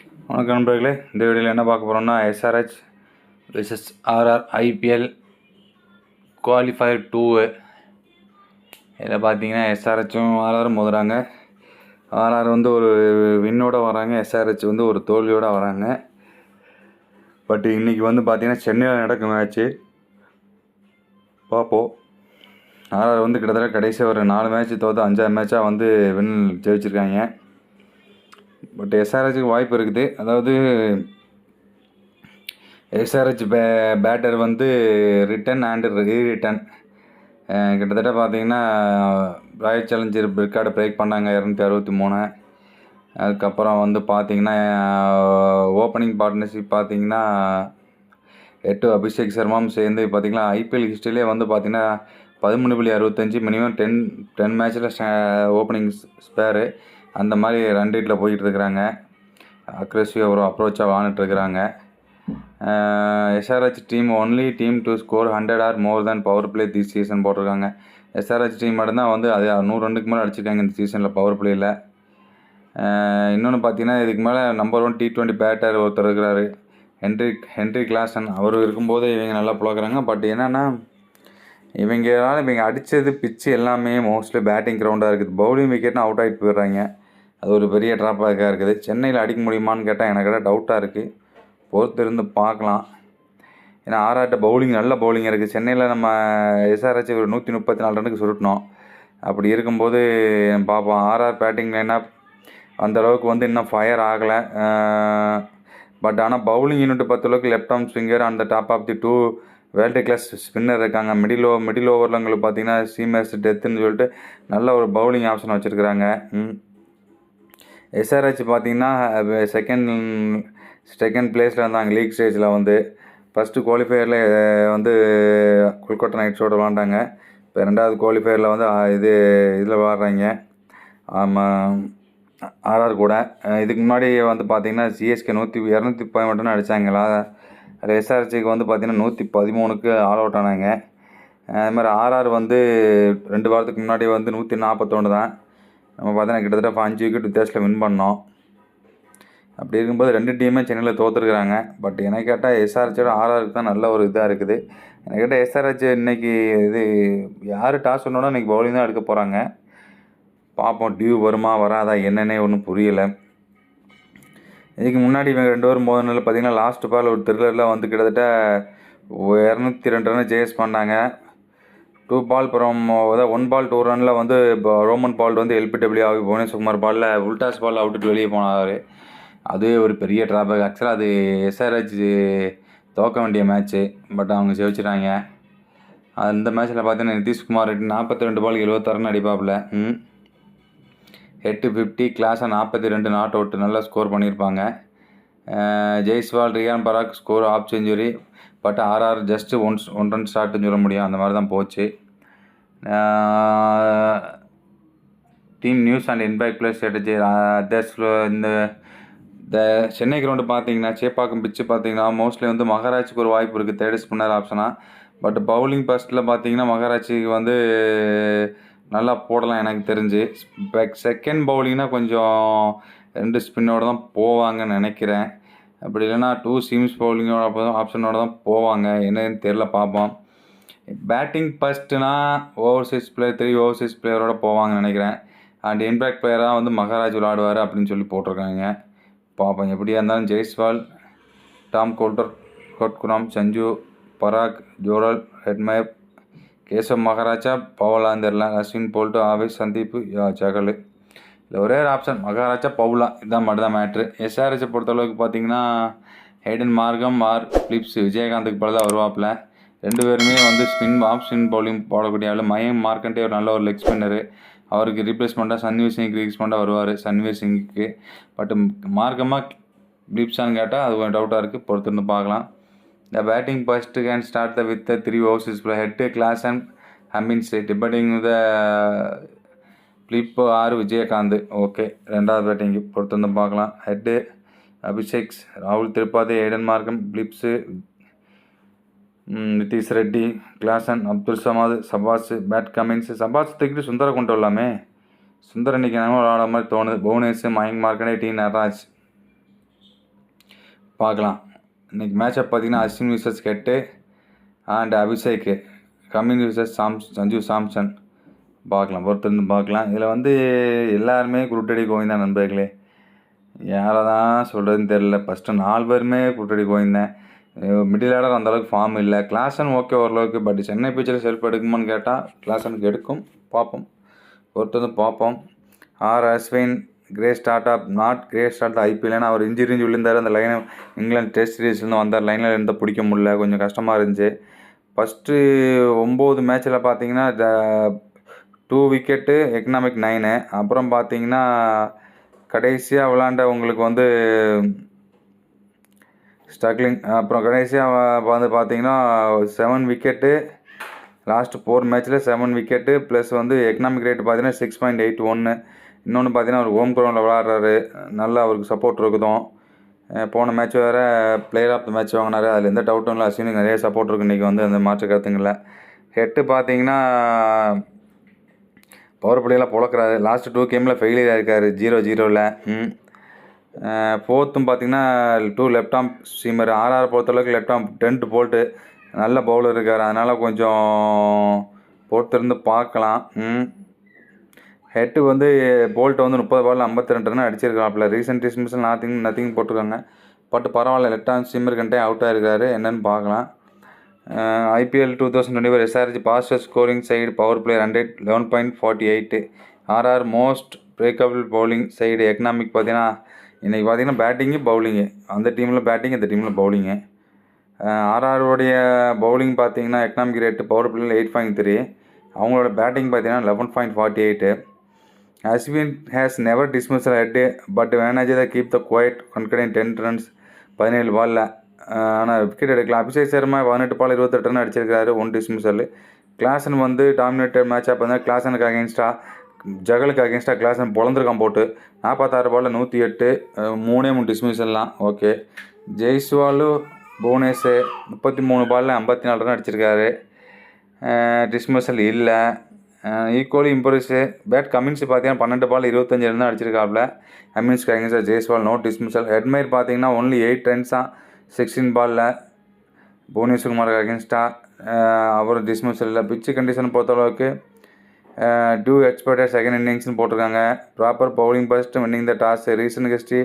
வணக்கம் நண்பர்களே, இந்த வீடியோவில் என்ன பார்க்க போகிறோம்னா SRH versus RR IPL qualifier 2. இதில் பார்த்தீங்கன்னா எஸ்ஆர்ஹெச்சும் ஆர்ஆரும் மோதுறாங்க. ஆர்ஆர் வந்து ஒரு வின்னோட வராங்க, எஸ்ஆர்ஹெச் வந்து ஒரு தோல்வியோடு வராங்க. பட் இன்றைக்கி வந்து பார்த்திங்கன்னா சென்னையில் நடக்கும் மேட்ச்சு பார்ப்போம். ஆர்ஆர் வந்து கிட்டத்தட்ட கடைசி ஒரு 4 மேட்ச் தோற்று 5ஆவது மேட்சாக வந்து ஜெயிச்சிருக்காங்க. பட் எஸ்ஆர்ஹெச்சுக்கு வாய்ப்பு இருக்குது. அதாவது எஸ்ஆர்ஹெச் பேட்டர் வந்து ரிட்டன் அண்ட் ரீரிட்டன் கிட்டத்தட்ட பார்த்தீங்கன்னா ராயல் சேலஞ்சர் ரெக்கார்டை பிரேக் பண்ணாங்க 263. அதுக்கப்புறம் வந்து பார்த்திங்கன்னா ஓப்பனிங் பார்ட்னர்ஷிப் பார்த்திங்கன்னா 8 அபிஷேக் சர்மாவும் சேர்ந்து பார்த்திங்கன்னா ஐபிஎல் ஹிஸ்ட்ரியிலே வந்து பார்த்திங்கன்னா 13.65 மினிமம் 10 மேட்ச்சில் ஓப்பனிங் ஸ்பேரு அந்த மாதிரி ரன் ரேட்டில் போயிட்டுருக்குறாங்க. அக்ரெசிவாக ஒரு அப்ரோச்சாக வாழ்ந்துட்டுருக்குறாங்க. SRH team only team to score 100 or more than power play this season போட்டிருக்காங்க. எஸ்ஆர்ஹெச் டீம் மட்டும்தான் வந்து அது 100 ரன்னுக்கு மேலே அடிச்சிருக்காங்க இந்த சீசனில் பவர் பிளேயில். இன்னொன்று பார்த்தீங்கன்னா இதுக்கு மேலே நம்பர் 1 T20 பேட்டர் ஒருத்தர் இருக்கிறாரு, ஹென்ரி கிளாசன். அவர் இருக்கும்போது இவங்க நல்லா புழக்கிறாங்க. பட் என்னென்னா இவங்க அடித்தது பிச்சு எல்லாமே மோஸ்ட்லி பேட்டிங் கிரவுண்டாக இருக்குது. பவுலிங் விக்கெட்னா அவுட் ஆகிட்டு போயிடுறாங்க. அது ஒரு பெரிய ட்ராபேக்காக இருக்குது. சென்னையில் அடிக்க முடியுமான்னு கேட்டால் எனக்கு டவுட்டாக இருக்குது. பொறுத்து இருந்து பார்க்கலாம். ஏன்னா ஆர்ஆர்ட்ட பவுலிங் நல்ல பவுலிங் இருக்குது. சென்னையில் நம்ம எஸ்ஆர்ஹெச் ஒரு 134 ரன்னுக்கு சுருட்டினோம். அப்படி இருக்கும்போது பார்ப்போம். ஆர்ஆர் பேட்டிங் லைனாக அந்தளவுக்கு வந்து இன்னும் ஃபயர் ஆகலை. பட் ஆனால் பவுலிங் யூனிட் பொறுத்தளவுக்கு லெஃப்ட் ஆர்ம் ஸ்விங்கர் அந்த top of the 2 world class spinner இருக்காங்க. மிடில் ஓவரில் உங்களுக்கு பார்த்தீங்கன்னா சீமஸ் டெத்துன்னு சொல்லிட்டு நல்ல ஒரு பவுலிங் ஆப்ஷன் வச்சுருக்குறாங்க. எஸ்ஆர்ஹெச் பார்த்தீங்கன்னா செகண்ட் பிளேஸில் இருந்தாங்க லீக் ஸ்டேஜில். வந்து ஃபஸ்ட்டு குவாலிஃபயரில் வந்து கொல்கத்தா நைட்ஸோடு விளாண்டாங்க. இப்போ 2வது குவாலிஃபயரில் வந்து இதில் விளாட்றாங்க ஆர்ஆர் கூட. இதுக்கு முன்னாடி வந்து பார்த்திங்கன்னா சிஎஸ்கே 200 மட்டும் அடித்தாங்களா. அதில் எஸ்ஆர்ஹெச்சுக்கு வந்து பார்த்திங்கன்னா 113க்கு ஆல் அவுட் ஆனாங்க. அது மாதிரி ஆர்ஆர் வந்து 2 வாரத்துக்கு முன்னாடி வந்து 141 தான். நம்ம பார்த்தீங்கன்னா கிட்டத்தட்ட 5 விக்கெட் வித்தியாசத்தில் வின் பண்ணோம். அப்படி இருக்கும்போது 2 டீமே சென்னையில் தோற்றுருக்குறாங்க. பட் எனக்கு கேட்டால் எஸ்ஆர்ஹெச்சோட ஆர்ஆருக்கு தான் நல்ல ஒரு இதாக இருக்குது. எனக்கு கேட்டால் எஸ்ஆர்ஹெச் இன்றைக்கி யார் டாஸ் பண்ணோன்னா இன்றைக்கி பவுலிங் தான் எடுக்க போகிறாங்க. பார்ப்போம் டியூ வருமா வராதா என்னன்னே ஒன்றும் புரியலை. இதுக்கு முன்னாடி இவங்க 2 பேரும் மோதினால பார்த்தீங்கன்னா லாஸ்ட் பால் ஒரு த்ரில்லரில் வந்து கிட்டத்தட்ட 202 ரன் ஜேஸ் பண்ணாங்க. 2 பால் அப்புறம் 1 பால் 2 ரனில் வந்து ரோமன் பால் வந்து எல்பிடபிள்யூ ஆகி புவனேஸ்குமார் பாலில் உல்டாஸ் பால் அவுட்டுட்டு வெளியே போனார். அதுவே ஒரு பெரிய ட்ராபேக். ஆக்சுவலாக அது எஸ்ஆர்ஹெச் தோக்க வேண்டிய மேட்ச்சு. பட் அவங்க ஜெயிச்சிட்டாங்க. அந்த மேட்ச்சில் பார்த்தீங்கன்னா நிதிஷ்குமார் 42 பால் 76 ரன் அடிப்பாப்பில். 850 கிளாஸாக 42 நாட் அவுட் நல்லா ஸ்கோர் பண்ணியிருப்பாங்க. Jaiswal Riyan Parag score half century. But RR just one run ஸ்டார்ட்னு சொல்ல முடியும். அந்த மாதிரி தான் போச்சு. Team news and impact play strategy இந்த சென்னை கிரவுண்டு பார்த்தீங்கன்னா சேப்பாக்கம் பிச்சு பார்த்தீங்கன்னா மோஸ்ட்லி வந்து மகாராஜுக்கு ஒரு வாய்ப்பு இருக்குது 3rd ஸ்பின்னர் ஆப்ஷனாக. பட் பவுலிங் ஃபஸ்ட்டில் பார்த்தீங்கன்னா மகாராஜுக்கு வந்து நல்லா போடலாம் எனக்கு தெரிஞ்சு. செகண்ட் பவுலிங்னா கொஞ்சம் 2 ஸ்பின்னோடு தான் போவாங்கன்னு நினைக்கிறேன். அப்படி இல்லைனா 2 சீம்ஸ் பவுலிங்கோட ஆப்ஷனோட தான் போவாங்க. என்னன்னு தெரில, பார்ப்போம். பேட்டிங் ஃபஸ்ட்டுனா ஓவர்சீஸ் பிளேயர் 3 ஓவர்சீஸ் பிளேயரோட போவாங்கன்னு நினைக்கிறேன். அண்ட் இம்பேக்ட் பிளேயராக வந்து மகாராஜ் விளாடுவார் அப்படின்னு சொல்லி போட்டிருக்காங்க. பார்ப்போம். எப்படியா இருந்தாலும் ஜெய்ஸ்வால், டாம் கோட்குராம், சஞ்சு, பராக், ஜோரல், ஹெட்மயர், கேசவ் மகாராஜா, பவுலாந்தர்ல, அஸ்வின் போல்ட்டு, ஆவேஷ், சந்தீப், ஜகல். இல்லை ஒரே ஒரு ஆப்ஷன் மகாராஜா பவுலா, இதுதான் மட்டும் தான் மேட்ரு. எஸ்ஆர்ஹெச்சை பொறுத்தளவுக்கு பார்த்தீங்கன்னா ஹேடன் மார்கம் ஆர் பிலிப்ஸ் விஜயகாந்துக்கு பதிலாக வருவாப்பில். 2 பேருமே வந்து ஆஃப் ஸ்பின் பவுலிங் போடக்கூடிய ஆள். மயங்க் மார்க்கண்டே ஒரு நல்ல ஒரு லெக் ஸ்பின்னரு. அவருக்கு ரீப்ளேஸ்மெண்ட்டாக சன்வீர் சிங் ரீப்ளேஸ்மெண்ட்டாக வருவார் சன்வீர் சிங்குக்கு. பட் மார்க்கமாக பிலிப்ஸான்னு கேட்டால் அது கொஞ்சம் டவுட்டாக இருக்குது. பொறுத்திருந்து பார்க்கலாம். The batting first can start with the 3 overseas player head class and Hamin State debating the flip ஆர் விஜயகாந்த். ஓகே, 2வது பேட்டிங்கு பொறுத்து வந்து பார்க்கலாம். ஹெட்டு அபிஷேக், ராகுல் Tripathi, Aiden Markram, Phillips, Nitish Reddy, Klaasen, Abdul Samad, Shahbaz, Pat Cummins. சபாஸ் தூக்கிட்டு சுந்தரை கொண்டு வரலாமே. சுந்தர் இன்றைக்கி நம்ம விளாட மாதிரி தோணுது. புவனேஷ், மயங்க் மார்க்கண்டே, டி நடராஜ். பார்க்கலாம். இன்றைக்கி மேட்சப் பார்த்தீங்கன்னா Ashwin versus Head and Abhishek Cummins versus Sanju Samson பார்க்கலாம். பொறுத்திருந்து பார்க்கலாம். இதில் வந்து எல்லாருமே குருட்டடி கோவிந்த் தான் நண்பர்களே. யாரை தான் சொல்கிறதுன்னு தெரில. ஃபஸ்ட்டு 4 பேருமே குருட்டடி கோவிந்த் தான். மிடில் ஆர்டர் அந்தளவுக்கு ஃபார்ம் இல்லை. கிளாசன் ஓகே ஓரளவுக்கு. பட் சென்னை பிச்சில் செல்ஃப் எடுக்குமான்னு கேட்டால் கிளாசனுக்கு எடுக்கும். பார்ப்போம், பொறுத்து பார்ப்போம். Ashwin great start of not great start IPL. ஏன்னா அவர் இன்ஜுரி விழுந்தார். அந்த லைனை இங்கிலாந்து டெஸ்ட் சீரீஸ்லேருந்து வந்தார். லைனில் இருந்து பிடிக்க முடியல, கொஞ்சம் கஷ்டமாக இருந்துச்சு. ஃபஸ்ட்டு 9 மேட்ச்சில் பார்த்தீங்கன்னா 2 விக்கெட்டு, எக்கனாமிக் 9. அப்புறம் பார்த்தீங்கன்னா கடைசியாக விளாண்டவங்களுக்கு வந்து ஸ்ட்ரகிளிங். அப்புறம் கடைசியாக வந்து பார்த்தீங்கன்னா 7 விக்கெட்டு. லாஸ்ட்டு 4 மேட்ச்சில் 7 விக்கெட்டு ப்ளஸ் வந்து எக்கனாமிக் ரேட்டு பார்த்தீங்கன்னா 6.81. இன்னொன்று பார்த்தீங்கன்னா அவர் ஹோம் கிரவுண்டில் விளாட்றாரு. நல்லா அவருக்கு சப்போர்ட் இருக்குதும். போன மேட்ச் வேறு பிளேயர் ஆஃப் த மேட்ச் வாங்கினார். அதில் எந்த டவுட்டும் இல்லை. அஸ்வினுக்கு நிறைய சப்போர்ட் இருக்குது இன்றைக்கி வந்து, அந்த மாற்று கருத்துங்களில். ஹெட்டு பார்த்தீங்கன்னா பவர் பிளேயெல்லாம் பொழக்கிறாரு. லாஸ்ட்டு 2 கேமில் ஃபெயிலியர் ஆகிருக்காரு 0-0ல். ஃபோர்த்தும் பார்த்தீங்கன்னா 2 லெஃப்ட் ஆர்ம் சீமர். ஆர்ஆர் பொறுத்தளவுக்கு லெஃப்ட் ஆர்ம் டென்ட் போல்ட்டு நல்ல பவுலர் இருக்கார். அதனால் கொஞ்சம் பொறுத்திருந்து பார்க்கலாம். ஹெட்டு வந்து போல்ட்டை வந்து 30 பாலில் 52 ரன் அடிச்சிருக்காப்புல. ரீசெண்ட் டிஸ்மிஸில் நத்திங் போட்டிருக்காங்க. பட் பரவாயில்ல, லெஃப்ட் ஆர்ம் சீமர் கண்டே அவுட் ஆகிருக்காரு. என்னென்னு பார்க்கலாம். IPL 2024 SRH fastest scoring side power play 100 11.48. RR most breakable bowling side. Economic பார்த்தீங்கன்னா இன்றைக்கி பார்த்தீங்கன்னா பேட்டிங்கு பவுலிங்கு. அந்த டீமில் பேட்டிங், இந்த டீமில் பவுலிங்கு. ஆர்ஆருடைய பவுலிங் பார்த்தீங்கன்னா எக்கனாமிக் ரேட்டு பவர் பிளேயில் 8.3. அவங்களோட பேட்டிங் பார்த்தீங்கன்னா 11.48. Ashwin has never dismissal Head but manager keep the quite confident 10 runs 17 பாலில். ஆனால் விக்கெட் எடுக்கலாம். அபிஷேக் சர்மா 18 பால் 28 ரன் அடிச்சிருக்காரு, 1 டிஸ்மிஸல். கிளாசன் வந்து டாமினேட்டட் மேட்ச் அப்போ தான் கிளாசனுக்கு அகேன்ஸ்டாக ஜகலுக்கு அகேன்ஸ்டாக கிளாசன் பொழந்திருக்கான் போட்டு. 46 பாலில் 108, 3 டிஸ்மிஸல்லாம். ஓகே. ஜெய்ஸ்வாலு புவனேஷ் 33 பாலில் 54 ரன் அடிச்சிருக்காரு, டிஸ்மிஸல் இல்லை. ஈக்குவலி இம்ப்ரெஸ்ஸு பேட் கமின்ஸ் பார்த்தீங்கன்னா 12 பால் 25 ரன் தான் அடிச்சிருக்காப்புல. கமின்ஸ்க்கு அகேன்ஸ்டாக ஜெய்ஸ்வால் நோ டிஸ்மிஸல். ஹெட்மேர் பார்த்தீங்கன்னா ஒன்லி 8 ரன்ஸ் தான் 16 பாலில் புவனேஸ்வர்குமாருக்கு அகேன்ஸ்டாக. அப்புறம் டிஸ்மிஸல் இல்லை. பிச்சு கண்டிஷன் பொறுத்தளவுக்கு டூ எக்ஸ்பெக்டட் செகண்ட் இன்னிங்ஸ்னு போட்டிருக்காங்க. Proper bowling first winning the toss. Recent history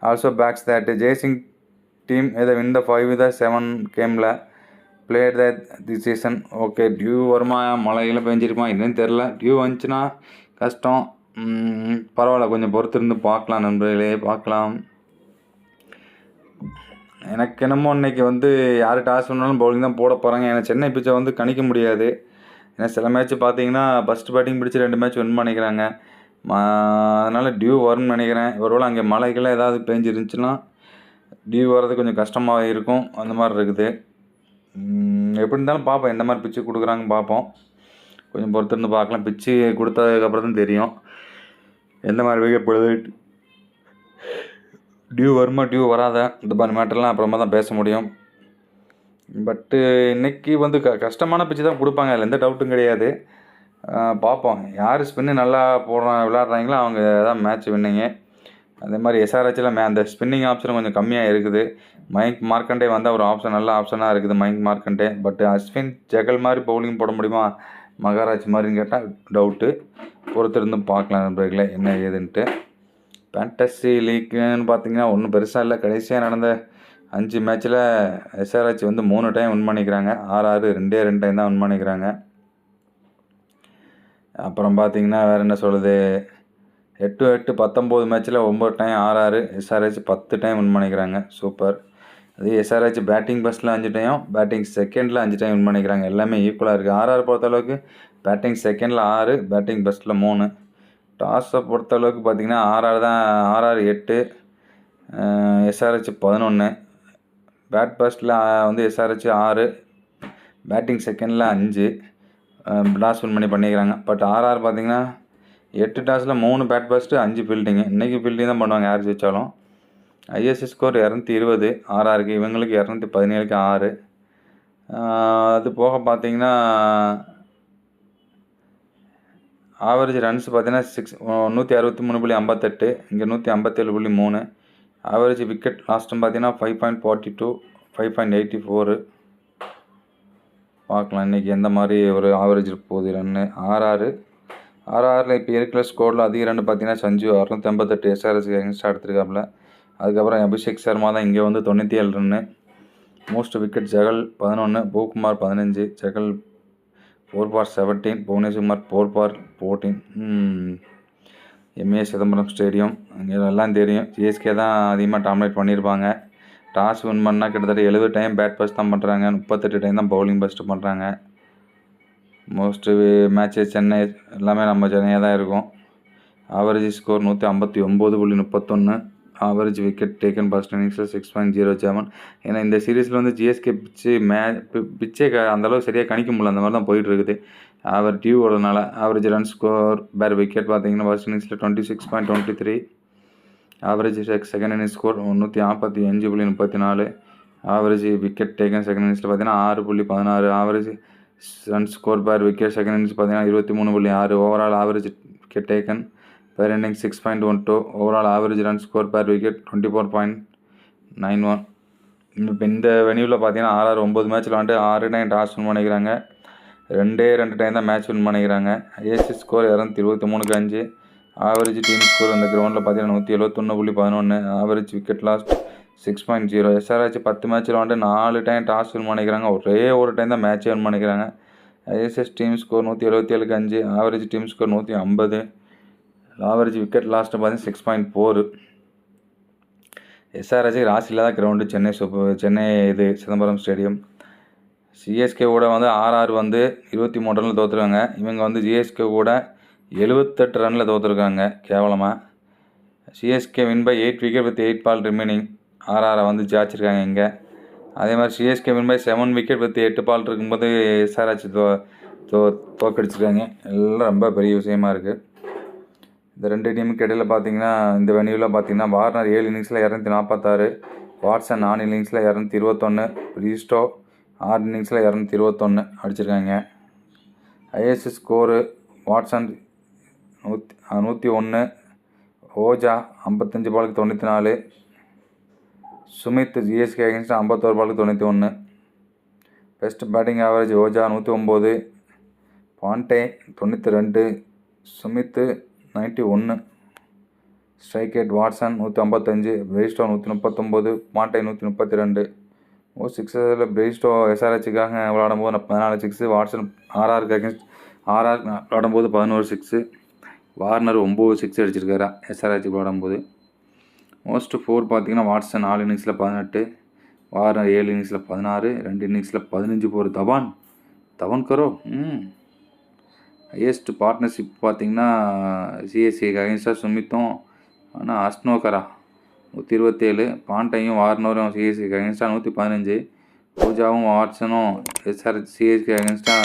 also backs that. Chasing team இதை வின் த 5 த 7 கேமில் played the season. Okay. Dew வருமா, மழையில் பெஞ்சிருமா என்னன்னு தெரில. டியூ வந்துச்சுன்னா கஷ்டம். பரவாயில்ல, கொஞ்சம் பொறுத்திருந்து பார்க்கலாம் நண்பர்களே, பார்க்கலாம். எனக்கு என்னமோ இன்றைக்கி வந்து யார் டாஸ் பண்ணாலும் பவுலிங் தான் போட போகிறாங்க. ஏன்னா சென்னை பிச்சை வந்து கணிக்க முடியாது. ஏன்னா சில மேட்ச் பார்த்தீங்கன்னா ஃபஸ்ட்டு பேட்டிங் பிடிச்சி 2 மேட்ச் வின் பண்ணிக்கிறாங்க. அதனால் டியூ வரும்னு நினைக்கிறேன். ஒருவேளை அங்கே மழைக்கெல்லாம் ஏதாவது பெஞ்சிருந்துச்சுன்னா டியூ வர்றது கொஞ்சம் கஷ்டமாக இருக்கும். அந்த மாதிரி இருக்குது. எப்படி இருந்தாலும் பார்ப்போம், எந்த மாதிரி பிச்சு கொடுக்குறாங்கன்னு பார்ப்போம். கொஞ்சம் பொறுத்திருந்து பார்க்கலாம். பிச்சு கொடுத்ததுக்கப்புறம் தான் தெரியும் எந்த மாதிரி வைக்கப்படுது. டியூ வருமா டியூ வராத இந்த மாதிரி மேட்டர்லாம் அப்புறமா தான் பேச முடியும். பட்டு இன்றைக்கி வந்து கஷ்டமான பிச்சு தான் கொடுப்பாங்க, அதில் எந்த டவுட்டும் கிடையாது. பார்ப்போம். யார் ஸ்பின்னு நல்லா விளையாடுறாங்களோ அவங்க தான் மேட்ச் வின்னிங்க. அதே மாதிரி எஸ்ஆர்ஹெச்சில் அந்த ஸ்பின்னிங் ஆப்ஷன் கொஞ்சம் கம்மியாக இருக்குது. மயங்க் மார்க்கண்டே வந்து ஒரு ஆப்ஷன், நல்ல ஆப்ஷனாக இருக்குது மயங்க் மார்க்கண்டே. பட் அஸ்வின் ஜெகல் மாதிரி பவுலிங் போட முடியுமா, மகாராஜ் மாதிரின்னு கேட்டால் டவுட்டு. பொறுத்திருந்து பார்க்கலாம் நண்பர்களே என்ன ஏதுன்ட்டு. ஃபேண்டசி லீக்குன்னு பார்த்தீங்கன்னா ஒன்றும் பெருசாக இல்லை. கடைசியாக நடந்த 5 மேட்ச்சில் எஸ்ஆர்ஹெச் வந்து 3 டைம் வின் பண்ணிக்கிறாங்க. ஆர்ஆர் 2 டைம் தான் வின் பண்ணிக்கிறாங்க. அப்புறம் பார்த்தீங்கன்னா வேறு என்ன சொல்லுது, 8-8 19 மேட்ச்சில் 9 time RR. SRH 10 time win பண்ணிக்கிறாங்க. சூப்பர். அதே எஸ்ஆர்ஹெச் பேட்டிங் ஃபஸ்ட்டில் 5 டைம், பேட்டிங் செகண்டில் 5 டைம் வின் பண்ணிக்கிறாங்க. எல்லாமே ஈக்குவலாக இருக்குது. ஆர்ஆர் பொறுத்தளவுக்கு பேட்டிங் செகண்டில் 6, பேட்டிங் ஃபஸ்ட்டில் 3. டாஸை பொறுத்தளவுக்கு பார்த்திங்கன்னா ஆர்ஆர் 8, எஸ்ஆர்ஹெச் 11. பேட் ஃபஸ்ட்டில் வந்து எஸ்ஆர்ஹெச் 6, பேட்டிங் செகண்டில் 5 டாஸ் வின் பண்ணிக்கிறாங்க. பட் ஆர்ஆர் பார்த்திங்கன்னா 8 டாஸில் 3 பேட் ஃபஸ்ட்டு 5 ஃபீல்டிங்கு. இன்றைக்கி ஃபீல்டிங் தான் பண்ணுவாங்க யார் ஜெயிச்சாலும். ஐஎஸ்சி ஸ்கோர் 220 ஆர்ஆருக்கு, இவங்களுக்கு 217க்கு 6. அது போக பார்த்தீங்கன்னா ஆவரேஜ் ரன்ஸ் பார்த்தீங்கன்னா 163.58, இங்கே 157.3. ஆவரேஜ் விக்கெட் லாஸ்ட்டும் பார்த்தீங்கன்னா 5.42, 5.84. பார்க்கலாம் இன்றைக்கி எந்த மாதிரி ஒரு ஆவரேஜ் போகுது ரன்னு. ஆர்ஆரில் இப்போ இருக்கிற ஸ்கோரில் அதிக ரன் பார்த்தீங்கன்னா சஞ்சு 688 எஸ்ஆர்எஸ்க்கு எகென்ஸ்டாக எடுத்திருக்காப்புல. அதுக்கப்புறம் அபிஷேக் சர்மா தான் இங்கே வந்து 97 run. Most wicket Chahal 11, பூகுமார் 15, Chahal 4/17, Bhuvneshwar Kumar 4/14. MA Chidambaram stadium அங்கே எல்லாம் தெரியும். சிஎஸ்கே தான் அதிகமாக டாமினேட் பண்ணியிருப்பாங்க. டாஸ் வின் பண்ணால் கிட்டத்தட்ட 70 டைம் பேட் பஸ்ட் தான் பண்ணுறாங்க, 38 டைம் தான் பவுலிங் பஸ்ட் பண்ணுறாங்க. மோஸ்ட்டு மேட்ச்சு சென்னை எல்லாமே நம்ம சென்னையாக தான் இருக்கும். Average score 159.31. Average wicket taken first இன்னிங்ஸில் 6.07. ஏன்னா இந்த சீரீஸில் வந்து ஜிஎஸ்கே பிச்சே அந்தளவு சரியாக கணிக்க முடியல, அந்த மாதிரி தான் போயிட்டுருக்குது. அவர் டியூ ஓடுறதுனால. ஆவரேஜ் ரன் ஸ்கோர் பேர் விக்கெட் பார்த்தீங்கன்னா ஃபர்ஸ்ட் இன்னிங்ஸில் 26.23. Average second innings score 345.34. Average wicket taken second இன்னிங்ஸில் பார்த்தீங்கன்னா 6.16. ஆவரேஜ் ரன் ஸ்கோர் பேர் விக்கெட் செகண்ட் இன்னிங்ஸ் பார்த்தீங்கன்னா 23.6. ஓவரால் ஆவரேஜ் விக்கெட் டேக்கன் பேர் innings 6.12. Overall average run score பேர் விக்கெட் 24.91. இப்போ இந்த வெனியூவில் பார்த்தீங்கன்னா ஆர்ஆர் 9 மேட்ச்சில் வந்துட்டு 6 டைம் டாஸ் வின் பண்ணிக்கிறாங்க, 2 டைம் தான் மேட்ச் வின் பண்ணிக்கிறாங்க. ISC score 223.5. Average team score அந்த கிரவுண்டில் பார்த்தீங்கன்னா 171.11. Average wicket last 6.0. எஸ்ஆர்ஹெச் 10 மேட்ச்சில் வந்துட்டு 4 டைம் டாஸ் வின் பண்ணிக்கிறாங்க, ஒரே ஒரு டைம் தான் மேட்ச் வின் பண்ணிக்கிறாங்க. ISS team score 177.5. Average team score 150. Average wicket last பார்த்தீங்கன்னா 6.4. எஸ்ஆர்ஹெச் ராசி இல்லாத கிரவுண்டு சென்னை இது சிதம்பரம் ஸ்டேடியம். சிஎஸ்கே கூட வந்து ஆர்ஆர் வந்து 23 ரனில் தோற்றுருக்காங்க. இவங்க வந்து ஜிஎஸ்கே கூட 78 ரனில் தோற்றுருக்காங்க கேவலமாக. CSK win by 8 wicket with 8 ball remaining. ஆர்ஆரை வந்து ஜாச்சிருக்காங்க இங்கே. அதே மாதிரி CSK win by 7 wicket with 8 ball இருக்கும்போது எஸ்ஆர்ஹெச் தோக்கடிச்சிருக்காங்க. எல்லாம் ரொம்ப பெரிய விஷயமா இருக்குது. இந்த 2 டீமுக்கு இடையில் பார்த்தீங்கன்னா இந்த வெனியூவில் பார்த்தீங்கன்னா வார்னர் 7 இன்னிங்ஸில் 246, வாட்சன் 4 இன்னிங்ஸில் 221, பிரீஸ்டோ 6 இன்னிங்ஸில் 221 அடிச்சிருக்காங்க. ஐஎஸ்சி ஸ்கோரு வாட்சன் 101, ஓஜா 55 பாலுக்கு 94, சுமித் ஜிஎஸ்கே அகேன்ஸ்ட் 51 பாலுக்கு 91. Best batting average Ojha 109, Pandey 92, Smith 91, strike rate Watson 155, Bairstow 139, Pandey 132. சிக்ஸில் பிரேஸ்டோ எஸ்ஆர்ஹெச்சுக்காக விளையாடும்போது 14 சிக்ஸு, வாட்சன் ஆர்ஆருக்கு அகேன்ஸ்ட் விளையாடும்போது 11 சிக்ஸு, வார்னர் 9 சிக்ஸ் அடிச்சிருக்காரா எஸ்ஆர்ஹெச்சுக்கு விளையாடும்போது. மோஸ்ட் 4 பார்த்தீங்கன்னா வாட்சன் 4 இன்னிங்ஸில் 18, வார்னர் 7 இன்னிங்ஸில் 16, 2 இன்னிங்ஸில் 15 போகிற தவன் கரோ. ஹையஸ்ட் பார்ட்னர்ஷிப் பார்த்தீங்கன்னா சிஎஸ்கேக்கு அகேன்ஸ்டாக சுமித்தும் ஆனால் அஸ்னோகரா 127, பாண்டையும் வார்னரும் சிஎஸ்கேக்கு அகேன்ஸ்டாக 115, ஓஜாவும் வாட்சனும் சிஎஸ்கே அகேன்ஸ்டாக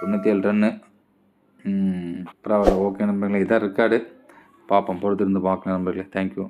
97 ரன்னு. பரவாயில்ல, ஓகே நண்பர்களே, இதான் ரெக்கார்டு. பார்ப்போம், பொறுத்திருந்து பார்க்கலாம் நண்பர்களே. தேங்க்யூ.